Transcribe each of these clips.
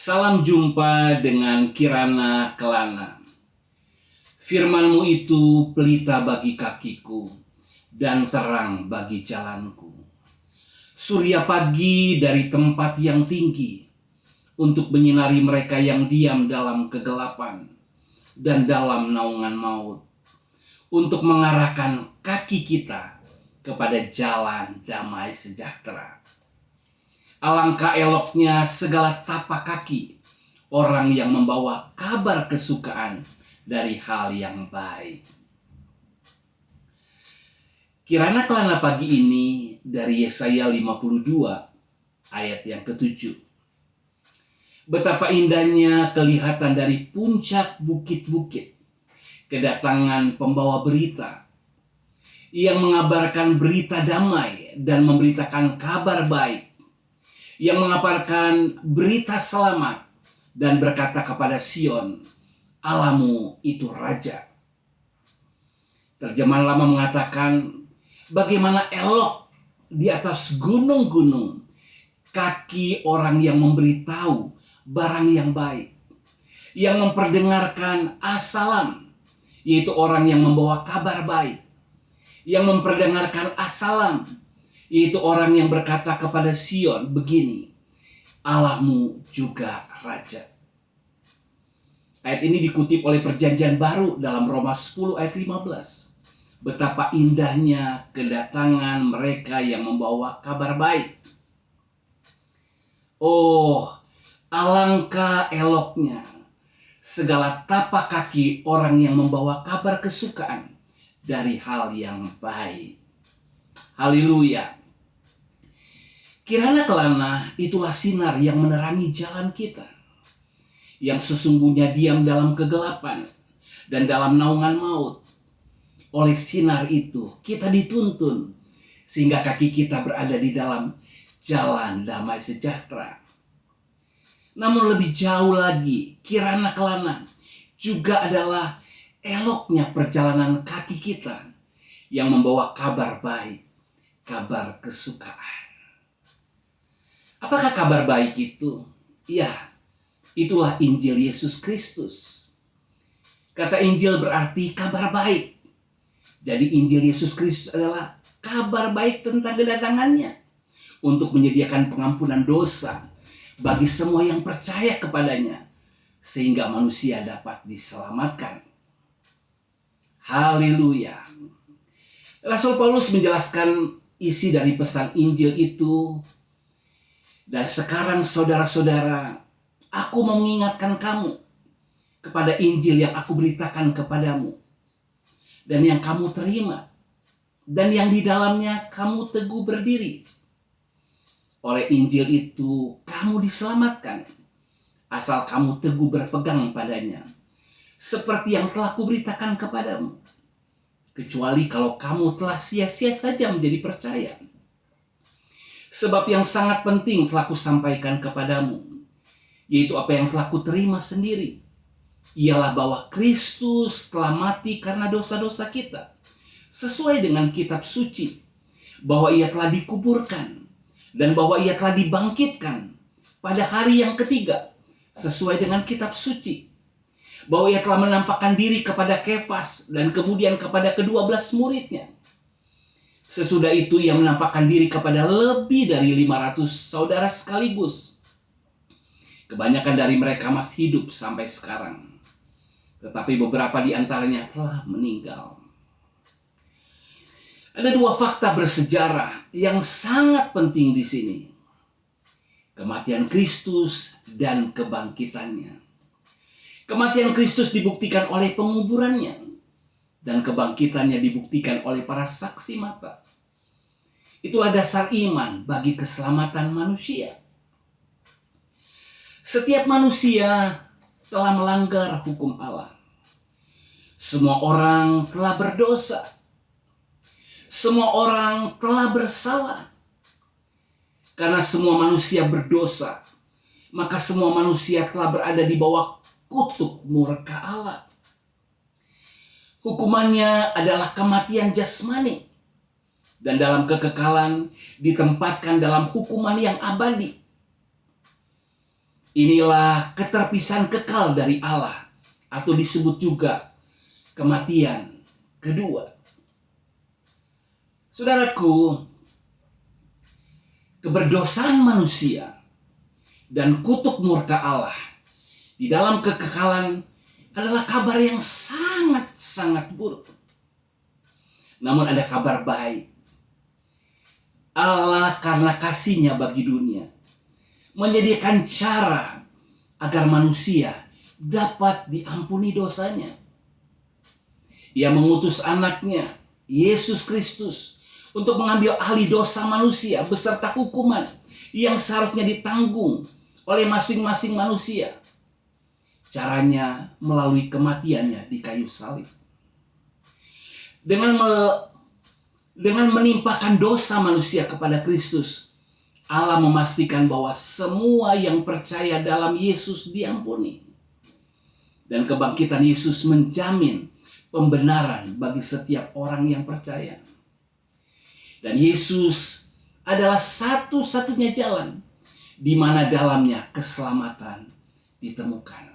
Salam jumpa dengan Kirana Kelana. Firman-Mu itu pelita bagi kakiku dan terang bagi jalanku. Surya pagi dari tempat yang tinggi untuk menyinari mereka yang diam dalam kegelapan dan dalam naungan maut, untuk mengarahkan kaki kita kepada jalan damai sejahtera. Alangkah eloknya segala tapak kaki orang yang membawa kabar kesukaan dari hal yang baik. Kirana Kelana pagi ini dari Yesaya 52 ayat yang ke-7. Betapa indahnya kelihatan dari puncak bukit-bukit kedatangan pembawa berita yang mengabarkan berita damai dan memberitakan kabar baik, yang mengabarkan berita selamat dan berkata kepada Sion, Allahmu itu Raja. Terjemahan Lama mengatakan, bagaimana elok di atas gunung-gunung kaki orang yang memberitahu barang yang baik, yang memperdengarkan asalam, yaitu orang yang membawa kabar baik, yang memperdengarkan asalam, yaitu orang yang berkata kepada Sion begini, Allahmu juga Raja. Ayat ini dikutip oleh Perjanjian Baru dalam Roma 10 ayat 15. Betapa indahnya kedatangan mereka yang membawa kabar baik. Oh, alangkah eloknya segala tapak kaki orang yang membawa kabar kesukaan dari hal yang baik. Haleluya. Kirana Kelana itulah sinar yang menerangi jalan kita, yang sesungguhnya diam dalam kegelapan dan dalam naungan maut. Oleh sinar itu kita dituntun sehingga kaki kita berada di dalam jalan damai sejahtera. Namun lebih jauh lagi, Kirana Kelana juga adalah eloknya perjalanan kaki kita yang membawa kabar baik, kabar kesukaan. Apakah kabar baik itu? Ya, itulah Injil Yesus Kristus. Kata Injil berarti kabar baik. Jadi Injil Yesus Kristus adalah kabar baik tentang kedatangannya untuk menyediakan pengampunan dosa bagi semua yang percaya kepadanya, sehingga manusia dapat diselamatkan. Haleluya. Rasul Paulus menjelaskan isi dari pesan Injil itu. Dan sekarang saudara-saudara, aku mau mengingatkan kamu kepada Injil yang aku beritakan kepadamu dan yang kamu terima dan yang di dalamnya kamu teguh berdiri. Oleh Injil itu kamu diselamatkan asal kamu teguh berpegang padanya, seperti yang telah kuberitakan kepadamu, kecuali kalau kamu telah sia-sia saja menjadi percaya. Sebab yang sangat penting telah kusampaikan kepadamu, yaitu apa yang telah kuterima sendiri, ialah bahwa Kristus telah mati karena dosa-dosa kita, sesuai dengan kitab suci, bahwa ia telah dikuburkan, dan bahwa ia telah dibangkitkan pada hari yang ketiga, sesuai dengan kitab suci, bahwa ia telah menampakkan diri kepada Kefas dan kemudian kepada ke-12 muridnya. Sesudah itu ia menampakkan diri kepada lebih dari 500 saudara sekaligus. Kebanyakan dari mereka masih hidup sampai sekarang, tetapi beberapa di antaranya telah meninggal. Ada dua fakta bersejarah yang sangat penting di sini. Kematian Kristus dan kebangkitannya. Kematian Kristus dibuktikan oleh penguburannya, dan kebangkitannya dibuktikan oleh para saksi mata. Itulah dasar iman bagi keselamatan manusia. Setiap manusia telah melanggar hukum Allah. Semua orang telah berdosa. Semua orang telah bersalah. Karena semua manusia berdosa, maka semua manusia telah berada di bawah kutuk murka Allah. Hukumannya adalah kematian jasmani, dan dalam kekekalan ditempatkan dalam hukuman yang abadi. Inilah keterpisahan kekal dari Allah, atau disebut juga kematian kedua. Saudaraku, keberdosaan manusia dan kutuk murka Allah di dalam kekekalan adalah kabar yang sangat-sangat buruk. Namun ada kabar baik. Allah karena kasih-Nya bagi dunia menyediakan cara agar manusia dapat diampuni dosanya. Ia mengutus anaknya, Yesus Kristus, untuk mengambil alih dosa manusia beserta hukuman yang seharusnya ditanggung oleh masing-masing manusia. Caranya melalui kematiannya di kayu salib. Dengan menimpakan dosa manusia kepada Kristus, Allah memastikan bahwa semua yang percaya dalam Yesus diampuni. Dan kebangkitan Yesus menjamin pembenaran bagi setiap orang yang percaya. Dan Yesus adalah satu-satunya jalan di mana dalamnya keselamatan ditemukan.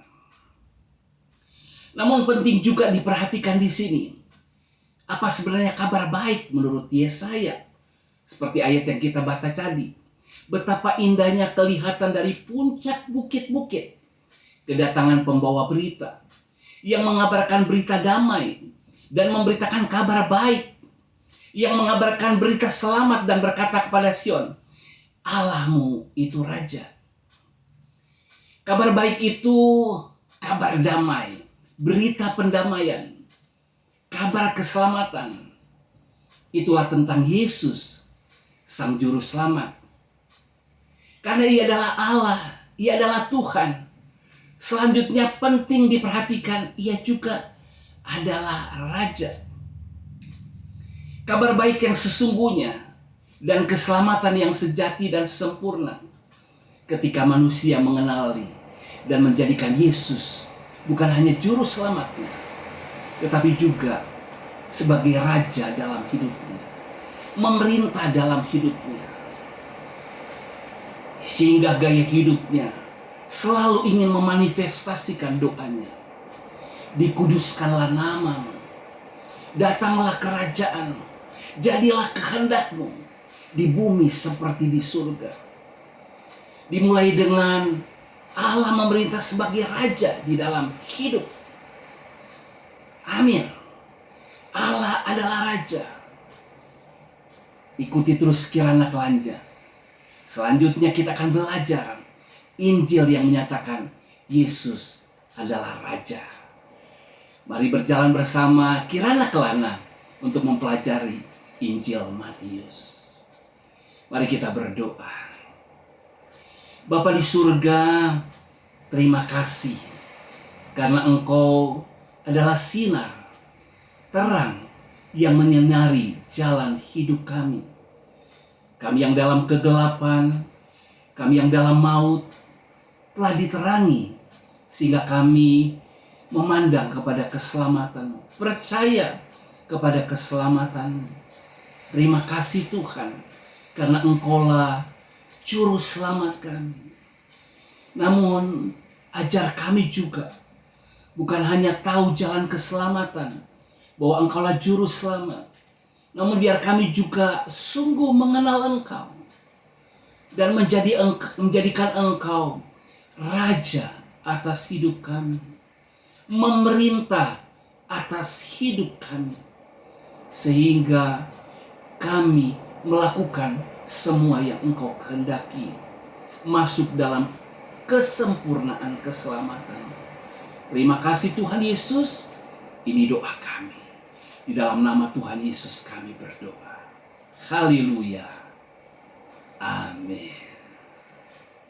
Namun penting juga diperhatikan di sini, apa sebenarnya kabar baik menurut Yesaya? Seperti ayat yang kita baca tadi. Betapa indahnya kelihatan dari puncak bukit-bukit kedatangan pembawa berita yang mengabarkan berita damai dan memberitakan kabar baik, yang mengabarkan berita selamat dan berkata kepada Sion, Allahmu itu Raja. Kabar baik itu kabar damai, berita pendamaian, kabar keselamatan. Itulah tentang Yesus, Sang Juru Selamat. Karena Ia adalah Allah, Ia adalah Tuhan. Selanjutnya penting diperhatikan, Ia juga adalah Raja. Kabar baik yang sesungguhnya dan keselamatan yang sejati dan sempurna ketika manusia mengenali dan menjadikan Yesus bukan hanya juru selamatnya, tetapi juga sebagai Raja dalam hidupnya, memerintah dalam hidupnya, sehingga gaya hidupnya selalu ingin memanifestasikan doanya. Dikuduskanlah namamu, datanglah kerajaanmu, jadilah kehendakmu di bumi seperti di surga. Dimulai dengan Allah memerintah sebagai Raja di dalam hidup. Amin. Allah adalah Raja. Ikuti terus Kirana Kelanja. Selanjutnya kita akan belajar Injil yang menyatakan Yesus adalah Raja. Mari berjalan bersama Kirana Kelana untuk mempelajari Injil Matius. Mari kita berdoa. Bapa di surga, terima kasih karena Engkau adalah sinar, terang yang menyinari jalan hidup kami. Kami yang dalam kegelapan, kami yang dalam maut, telah diterangi sehingga kami memandang kepada keselamatan, percaya kepada keselamatan. Terima kasih Tuhan, karena Engkaulah Juru Selamat kami. Namun ajar kami juga, bukan hanya tahu jalan keselamatan, bahwa Engkaulah Juru Selamat, namun biar kami juga sungguh mengenal Engkau dan menjadikan Engkau Raja atas hidup kami, memerintah atas hidup kami, sehingga kami melakukan semua yang Engkau kehendaki, masuk dalam kesempurnaan keselamatan. Terima kasih Tuhan Yesus. Ini doa kami. Di dalam nama Tuhan Yesus kami berdoa. Haleluya. Amin.